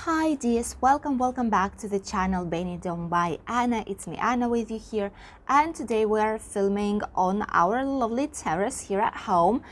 Hi dears, welcome back to the channel Benidorm by Anna. It's me Anna with you here, and today we are filming on our lovely terrace here at home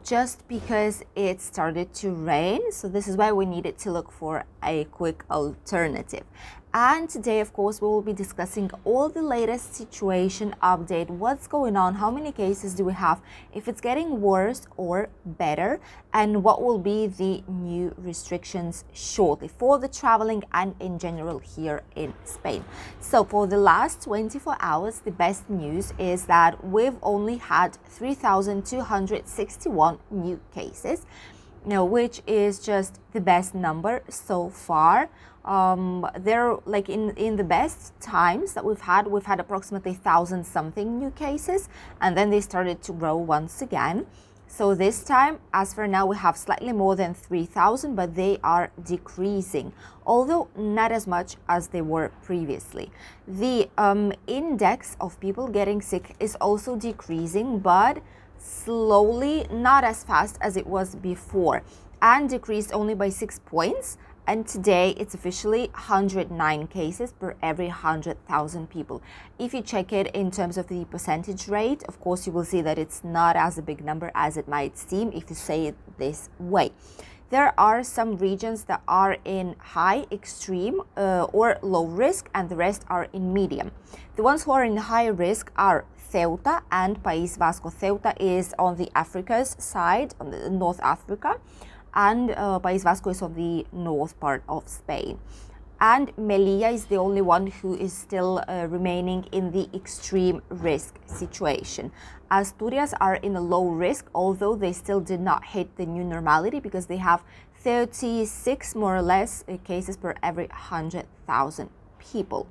just because it started to rain, so this is why we needed to look for a quick alternative. And today, of course, we will be discussing all the latest situation update, what's going on, how many cases do we have, if it's getting worse or better, and what will be the new restrictions shortly for the traveling and in general here in Spain. So for the last 24 hours, the best news is that we've only had 3,261 new cases, which is just the best number so far. They're like in the best times that we've had approximately 1,000 something new cases, and then they started to grow once again. So this time, as for now, we have slightly more than 3,000, but they are decreasing, although not as much as they were previously. The index of people getting sick is also decreasing, but slowly, not as fast as it was before, and decreased only by 6 points. And today it's officially 109 cases per every 100,000 people. If you check it in terms of the percentage rate, of course you will see that it's not as a big number as it might seem if you say it this way. There are some regions that are in high, extreme or low risk, and the rest are in medium. The ones who are in high risk are Ceuta and País Vasco. Ceuta is on the Africa's side, on the North Africa, and País Vasco is on the north part of Spain. And Melilla is the only one who is still remaining in the extreme risk situation. Asturias are in a low risk, although they still did not hit the new normality because they have 36 more or less cases per every 100,000 people.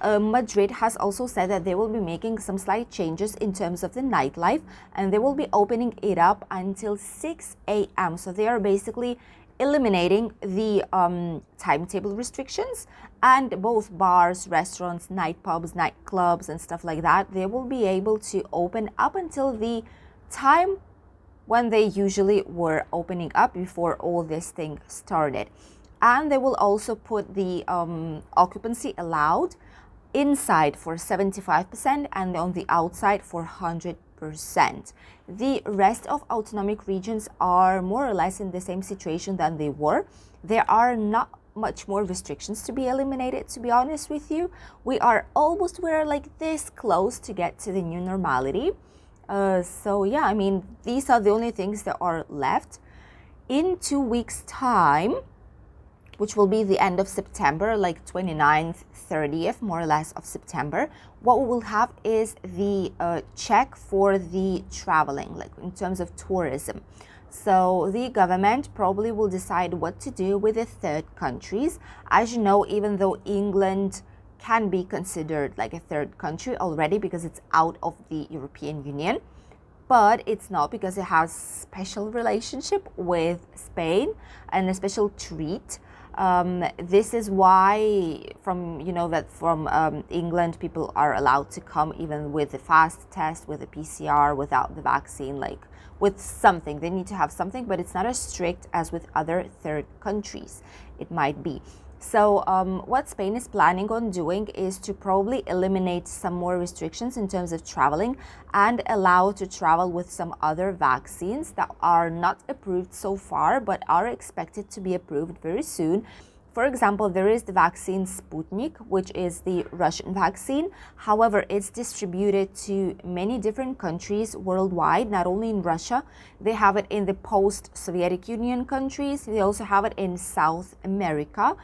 Madrid has also said that they will be making some slight changes in terms of the nightlife, and they will be opening it up until 6 a.m. So they are basically eliminating the timetable restrictions, and both bars, restaurants, night pubs, nightclubs and stuff like that, they will be able to open up until the time when they usually were opening up before all this thing started. And they will also put the occupancy allowed inside for 75% and on the outside for 100%. The rest of autonomic regions are more or less in the same situation than they were. There are not much more restrictions to be eliminated, to be honest with you. We're like this close to get to the new normality. So yeah, I mean, these are the only things that are left. In 2 weeks' time, which will be the end of September, like 29th, 30th, more or less of September, what we will have is the check for the traveling, like in terms of tourism. So the government probably will decide what to do with the third countries. As you know, even though England can be considered like a third country already because it's out of the European Union, but it's not because it has special relationship with Spain and a special treat. This is why from England people are allowed to come even with a fast test, with a PCR, without the vaccine, like with something. They need to have something, but it's not as strict as with other third countries it might be. So what Spain is planning on doing is to probably eliminate some more restrictions in terms of traveling and allow to travel with some other vaccines that are not approved so far but are expected to be approved very soon. For example, there is the vaccine Sputnik, which is the Russian vaccine. However, it's distributed to many different countries worldwide, not only in Russia. They have it in the post-Soviet Union countries. They also have it in South America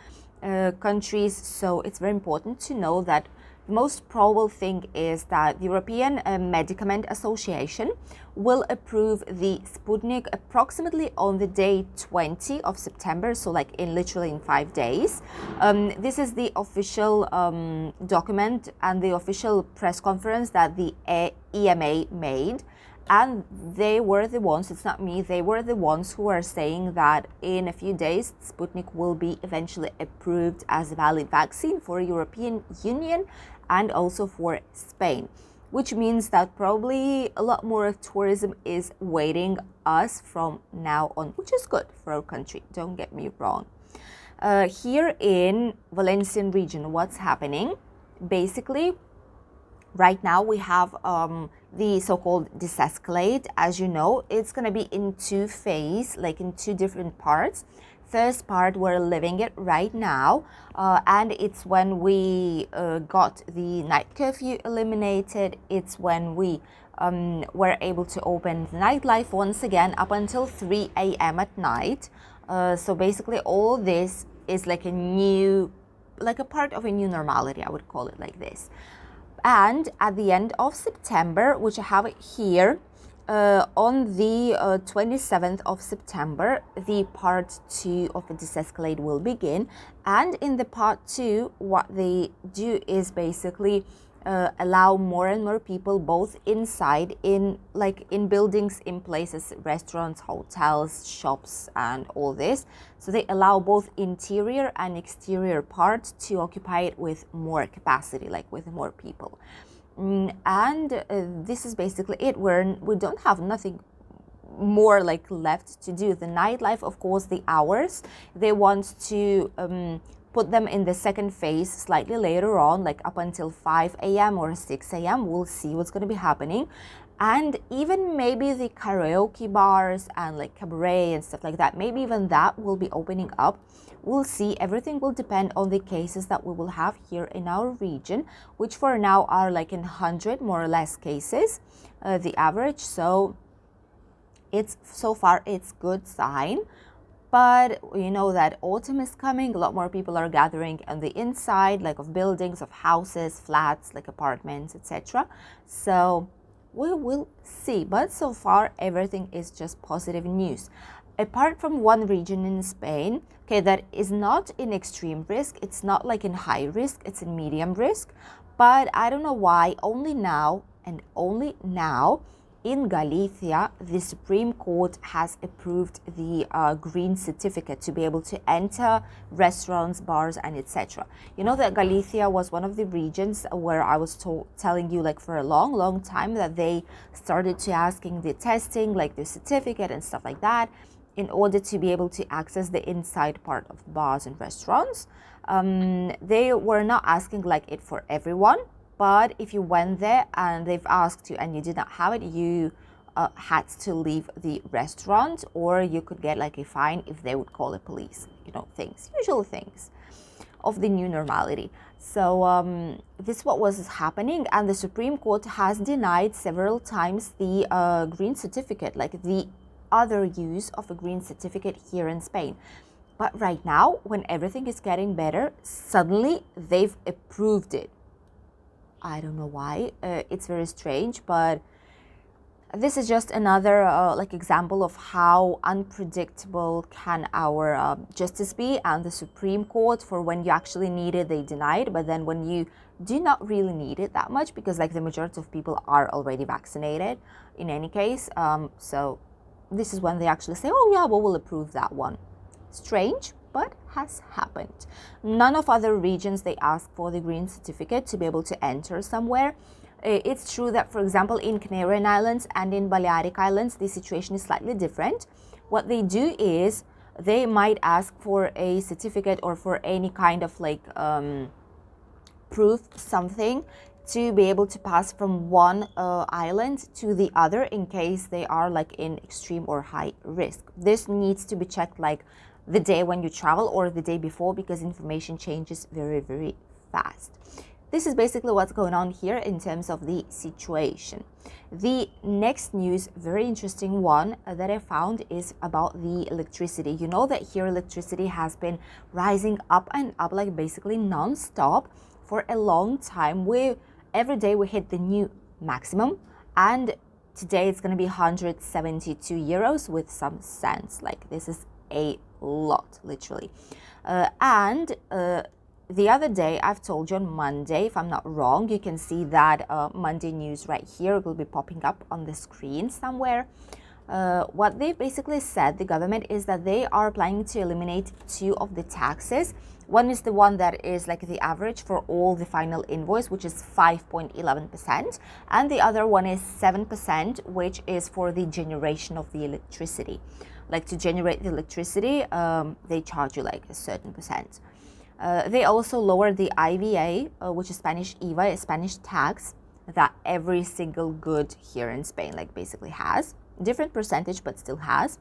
countries. So it's very important to know that the most probable thing is that the European Medicament Association will approve the Sputnik approximately on the day 20 of September, so like literally in 5 days. This is the official document and the official press conference that the EMA made. And they were the ones, it's not me, they were the ones who are saying that in a few days, Sputnik will be eventually approved as a valid vaccine for European Union and also for Spain, which means that probably a lot more of tourism is waiting us from now on, which is good for our country, don't get me wrong. Here in Valencian region, what's happening? Basically, right now we have the so-called desescalate. As you know, it's going to be in two phases, like in two different parts. First part, we're living it right now, and it's when we got the night curfew eliminated. It's when we were able to open the nightlife once again up until 3 a.m. at night. So basically all this is like a part of a new normality, I would call it like this. And at the end of September, which I have it here, on the 27th of September, the part 2 of the desescalate will begin. And in the part 2, what they do is basically allow more and more people, both inside, in buildings, in places, restaurants, hotels, shops, and all this. So they allow both interior and exterior parts to occupy it with more capacity, like with more people. And this is basically it. We don't have nothing more like left to do. The nightlife, of course, the hours, they want to put them in the second phase slightly later on, like up until 5 a.m. or 6 a.m. We'll see what's going to be happening. And even maybe the karaoke bars and like cabaret and stuff like that, maybe even that will be opening up. We'll see. Everything will depend on the cases that we will have here in our region, which for now are like in 100 more or less cases, the average. So so far it's good sign. But you know that autumn is coming. A lot more people are gathering on the inside, like of buildings, of houses, flats, like apartments, etc. So we will see. But so far everything is just positive news. Apart from one region in Spain, okay, that is not in extreme risk. It's not like in high risk, it's in medium risk. But I don't know why, only now and only now in Galicia, the Supreme Court has approved the green certificate to be able to enter restaurants, bars, and etc. You know that Galicia was one of the regions where I was telling you like for a long time that they started to asking the testing, like the certificate and stuff like that, in order to be able to access the inside part of bars and restaurants. They were not asking like it for everyone, but if you went there and they've asked you and you did not have it, you had to leave the restaurant, or you could get like a fine if they would call the police, usual things of the new normality. So this is what was happening, and the Supreme Court has denied several times the green certificate, like the other use of a green certificate here in Spain. But right now, when everything is getting better, suddenly they've approved it. I don't know why. It's very strange, but this is just another example of how unpredictable can our justice be, and the Supreme Court, for when you actually need it, they denied, but then when you do not really need it that much, because like the majority of people are already vaccinated in any case, so this is when they actually say, oh yeah, well, we'll approve that one. Strange, but has happened. None of other regions, they ask for the green certificate to be able to enter somewhere. It's true that, for example, in Canarian Islands and in Balearic Islands, the situation is slightly different. What they do is they might ask for a certificate or for any kind of proof, something, to be able to pass from one island to the other in case they are like in extreme or high risk. This needs to be checked like the day when you travel or the day before, because information changes very, very fast. This is basically what's going on here in terms of the situation. The next news, very interesting one that I found, is about the electricity. You know that here electricity has been rising up and up, like basically non-stop for a long time. Every day we hit the new maximum, and today it's going to be 172 euros with some cents. Like this is a lot, literally. The other day, I've told you on Monday, if I'm not wrong, you can see that Monday news right here. It will be popping up on the screen somewhere. What they basically said, the government, is that they are planning to eliminate two of the taxes. One is the one that is like the average for all the final invoice, which is 5.11%. And the other one is 7%, which is for the generation of the electricity. like to generate the electricity, they charge you like a certain percent. They also lowered the IVA, which is Spanish IVA, a Spanish tax that every single good here in Spain like basically has. Different percentage, but still has.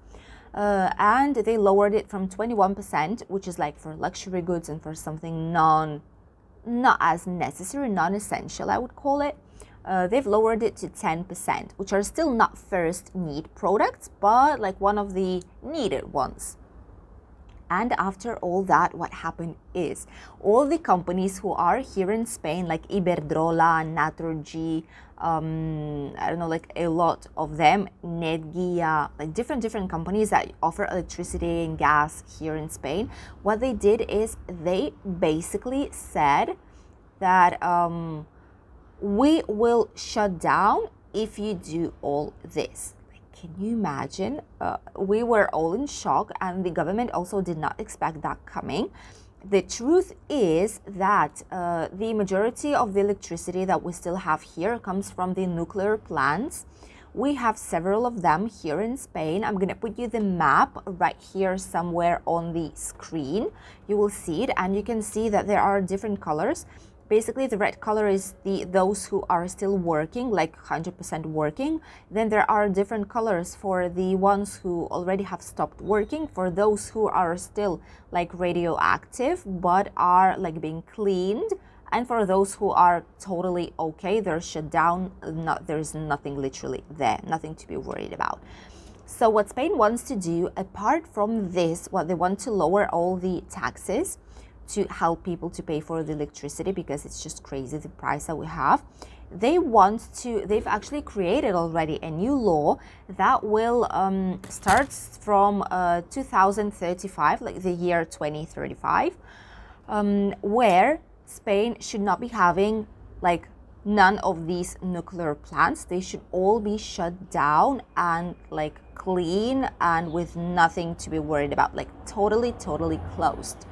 And they lowered it from 21%, which is like for luxury goods and for something not as necessary, non-essential, I would call it. They've lowered it to 10%, which are still not first need products, but like one of the needed ones. And after all that, what happened is all the companies who are here in Spain, like Iberdrola, Naturgy, I don't know, like a lot of them, Netgia, like different companies that offer electricity and gas here in Spain, what they did is they basically said that we will shut down if you do all this. Can you imagine? We were all in shock, and the government also did not expect that coming. The truth is that the majority of the electricity that we still have here comes from the nuclear plants. We have several of them here in Spain. I'm going to put you the map right here somewhere on the screen. You will see it, and you can see that there are different colors. Basically, the red color is those who are still working, like 100% working. Then there are different colors for the ones who already have stopped working, for those who are still like radioactive but are like being cleaned, and for those who are totally okay, they're shut down. There's nothing literally there, nothing to be worried about. So what Spain wants to do, apart from this, what they want to lower all the taxes to help people to pay for the electricity, because it's just crazy the price that we have. They've actually created already a new law that will start from 2035, like the year 2035, where Spain should not be having like none of these nuclear plants. They should all be shut down and like clean and with nothing to be worried about, like totally closed.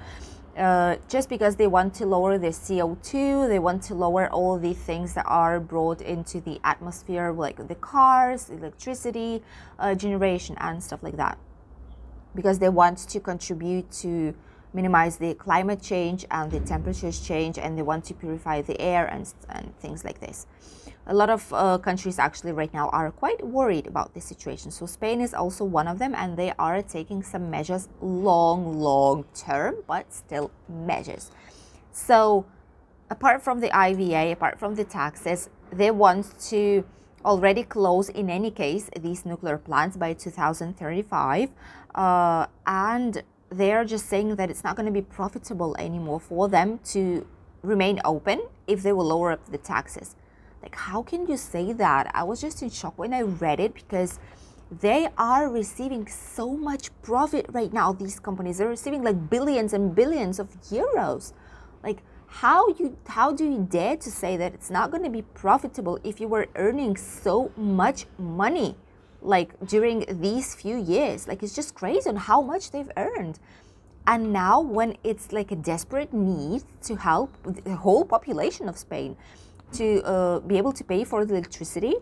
Just because they want to lower the CO2, they want to lower all the things that are brought into the atmosphere, like the cars, electricity generation and stuff like that, because they want to contribute to minimize the climate change and the temperatures change, and they want to purify the air and things like this. A lot of countries actually right now are quite worried about this situation. So Spain is also one of them, and they are taking some measures long term, but still measures. So apart from the IVA, apart from the taxes, they want to already close in any case these nuclear plants by 2035, and they're just saying that it's not going to be profitable anymore for them to remain open if they will lower up the taxes. Like, how can you say that? I was just in shock when I read it, because they are receiving so much profit right now. These companies are receiving like billions and billions of euros. Like, how do you dare to say that it's not going to be profitable if you were earning so much money like during these few years? Like, it's just crazy on how much they've earned. And now when it's like a desperate need to help the whole population of Spain to be able to pay for the electricity,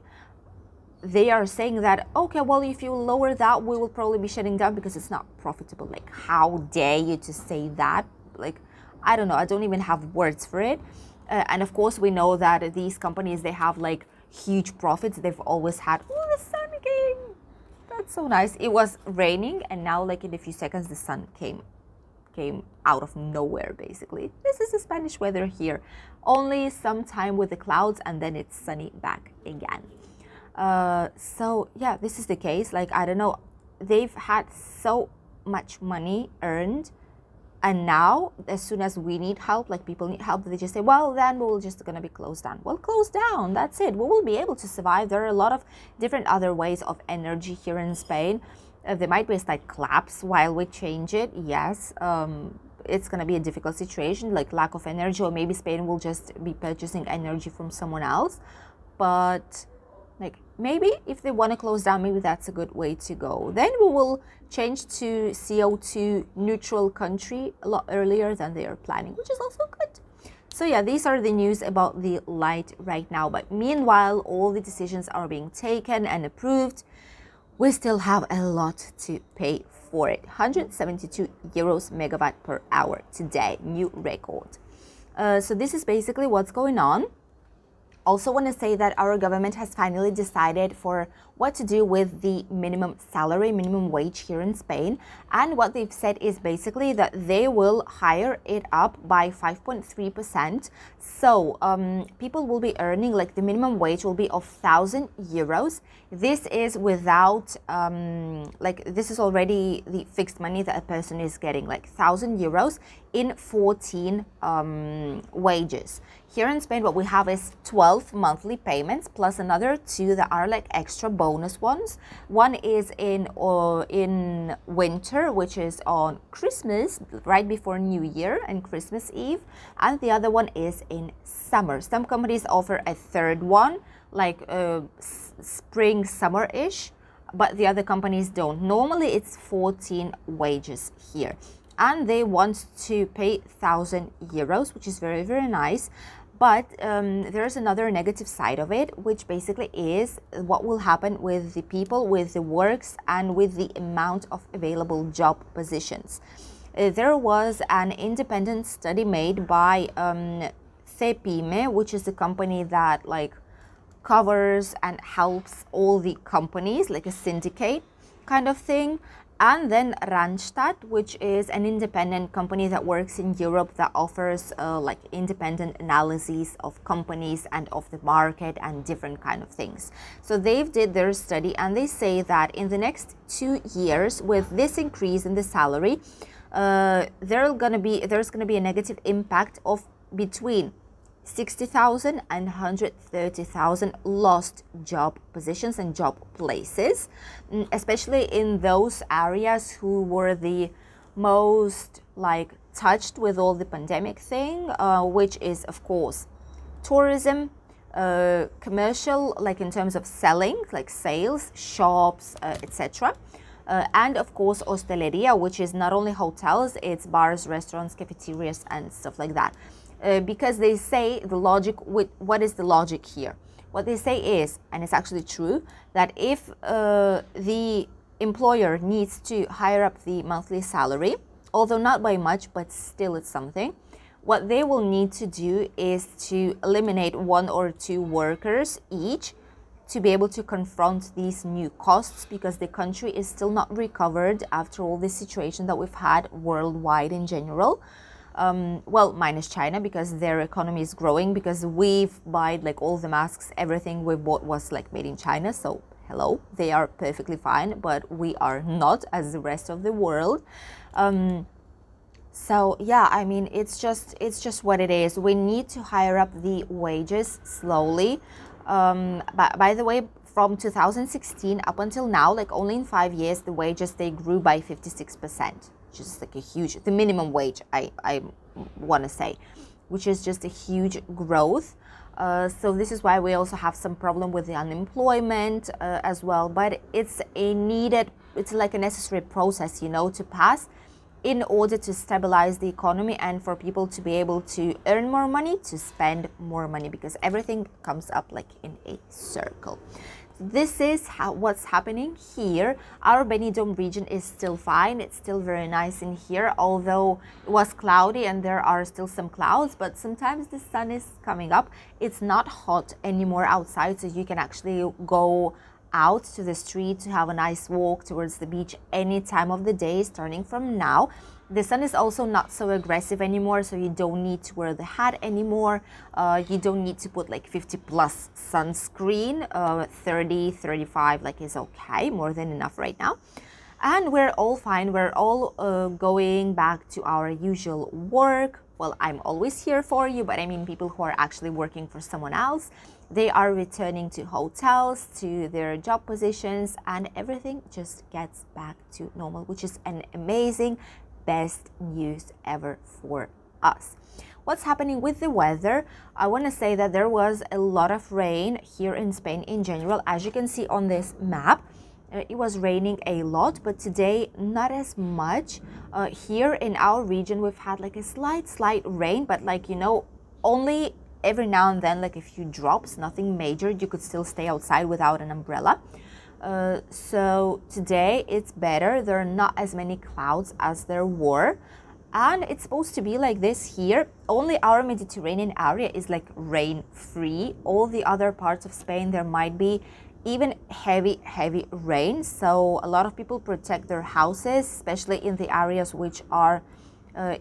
they are saying that, okay, well, if you lower that, we will probably be shutting down because it's not profitable. Like, how dare you to say that? Like, I don't know, I don't even have words for it. And of course, we know that these companies, they have like huge profits. They've always had, oh, the sun came. That's so nice. It was raining, and now like in a few seconds, the sun came out of nowhere, basically. This is the Spanish weather here. Only some time with the clouds, and then it's sunny back again. So yeah, this is the case. Like, I don't know, they've had so much money earned, and now as soon as we need help, like people need help, they just say, well, then we're just gonna be closed down. Well, closed down, that's it. We will be able to survive. There are a lot of different other ways of energy here in Spain. There might be a slight collapse while we change it, yes. It's going to be a difficult situation, like lack of energy, or maybe Spain will just be purchasing energy from someone else. But like, maybe if they want to close down, maybe that's a good way to go. Then we will change to CO2 neutral country a lot earlier than they are planning, which is also good. So yeah, these are the news about the light right now. But meanwhile, all the decisions are being taken and approved. we still have a lot to pay for it. 172 euros megawatt per hour today, new record. So this is basically what's going on. Also want to say that our government has finally decided for what to do with the minimum salary, minimum wage here in Spain. And what they've said is basically that they will hire it up by 5.3%. So people will be earning, like the minimum wage will be of 1,000 euros. This is without, this is already the fixed money that a person is getting, like 1,000 euros in 14 wages. Here in Spain, what we have is 12 monthly payments plus another 2 that are like extra bonus ones. One is in winter, which is on Christmas, right before New Year and Christmas Eve. And the other one is in summer. Some companies offer a third one, like spring, summer-ish, but the other companies don't. Normally, it's 14 wages here. And they want to pay 1,000 euros, which is very, very nice. But there's another negative side of it, which basically is what will happen with the people, with the works, and with the amount of available job positions. There was an independent study made by CEPIME, which is a company that like covers and helps all the companies, like a syndicate kind of thing. And then Randstad, which is an independent company that works in Europe that offers like independent analyses of companies and of the market and different kind of things. So they've did their study and they say that in the next 2 years, with this increase in the salary, there's gonna be a negative impact of between 60,000 and 130,000 lost job positions and job places, especially in those areas who were the most like touched with all the pandemic thing, which is of course tourism, commercial, like in terms of selling, like sales, shops, etc. And of course hosteleria, which is not only hotels, it's bars, restaurants, cafeterias and stuff like that. Because they say the logic, what is the logic here? What they say is, and it's actually true, that if the employer needs to hire up the monthly salary, although not by much, but still it's something, what they will need to do is to eliminate 1 or 2 workers each to be able to confront these new costs, because the country is still not recovered after all this situation that we've had worldwide in general. Well, minus China, because their economy is growing, because we've bought like all the masks, everything we bought was like made in China. So hello, they are perfectly fine, but we are not, as the rest of the world. So yeah, I mean, it's just what it is. We need to hire up the wages slowly. But by the way, from 2016 up until now, like only in 5 years, the wages, they grew by 56%. Which is like a huge, the minimum wage, I want to say, which is just a huge growth. So this is why we also have some problem with the unemployment as well. But it's like a necessary process, you know, to pass in order to stabilize the economy and for people to be able to earn more money, to spend more money, because everything comes up like in a circle. This is what's happening here. Our Benidorm region is still fine. It's still very nice in here, although it was cloudy and there are still some clouds, but sometimes the sun is coming up. It's not hot anymore outside, so you can actually go out to the street to have a nice walk towards the beach any time of the day, starting from now. The sun is also not so aggressive anymore, so you don't need to wear the hat anymore. You don't need to put like 50 plus sunscreen. 30, 35 like is okay, more than enough right now. And we're all fine. We're all going back to our usual work. Well, I'm always here for you, but I mean people who are actually working for someone else. They are returning to hotels, to their job positions, and everything just gets back to normal, which is an amazing, best news ever for us. What's happening with the weather? I want to say that there was a lot of rain here in Spain in general. As you can see on this map, it was raining a lot, but today not as much. Here in our region, we've had like a slight rain, but like, you know, only every now and then, like a few drops, nothing major. You could still stay outside without an umbrella. So today it's better. There are not as many clouds as there were. And it's supposed to be like this here. Only our Mediterranean area is like rain free. All the other parts of Spain, there might be even heavy rain. So a lot of people protect their houses, especially in the areas which are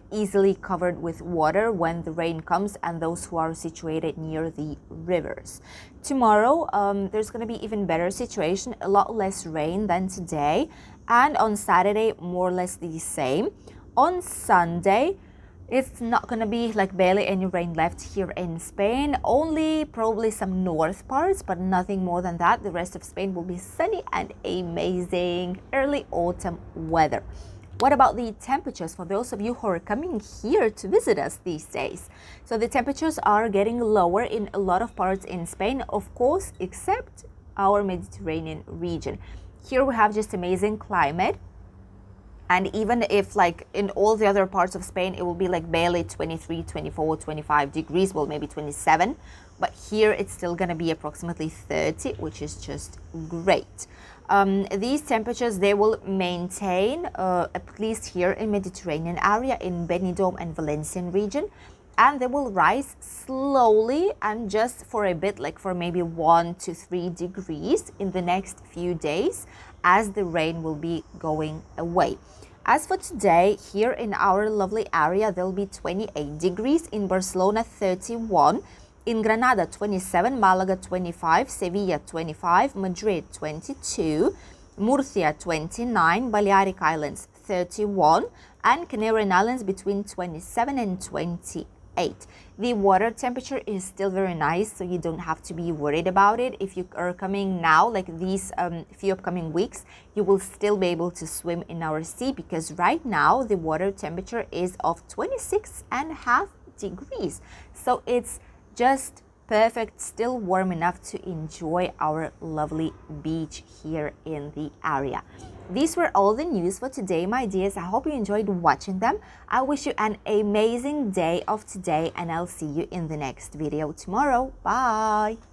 easily covered with water when the rain comes, and those who are situated near the rivers. Tomorrow, there's going to be even better situation, a lot less rain than today. And on Saturday, more or less the same. On Sunday, it's not going to be like barely any rain left here in Spain, only probably some north parts, but nothing more than that. The rest of Spain will be sunny and amazing early autumn weather. What about the temperatures for those of you who are coming here to visit us these days? So the temperatures are getting lower in a lot of parts in Spain, of course, except our Mediterranean region. Here we have just amazing climate. And even if like in all the other parts of Spain, it will be like barely 23, 24, 25 degrees, well, maybe 27. But here it's still going to be approximately 30, which is just great. These temperatures, they will maintain at least here in Mediterranean area, in Benidorm and Valencian region. And they will rise slowly and just for a bit, like for maybe 1 to 3 degrees in the next few days as the rain will be going away. As for today, here in our lovely area, there'll be 28 degrees, in Barcelona 31, in Granada 27, Malaga 25, Sevilla 25, Madrid 22, Murcia 29, Balearic Islands 31, and Canarian Islands between 27 and 28. The water temperature is still very nice, so you don't have to be worried about it. If you are coming now, like these few upcoming weeks, you will still be able to swim in our sea, because right now the water temperature is of 26.5 degrees. So it's just perfect, still warm enough to enjoy our lovely beach here in the area. These were all the news for today, my dears. I hope you enjoyed watching them. I wish you an amazing day of today, and I'll see you in the next video tomorrow. Bye!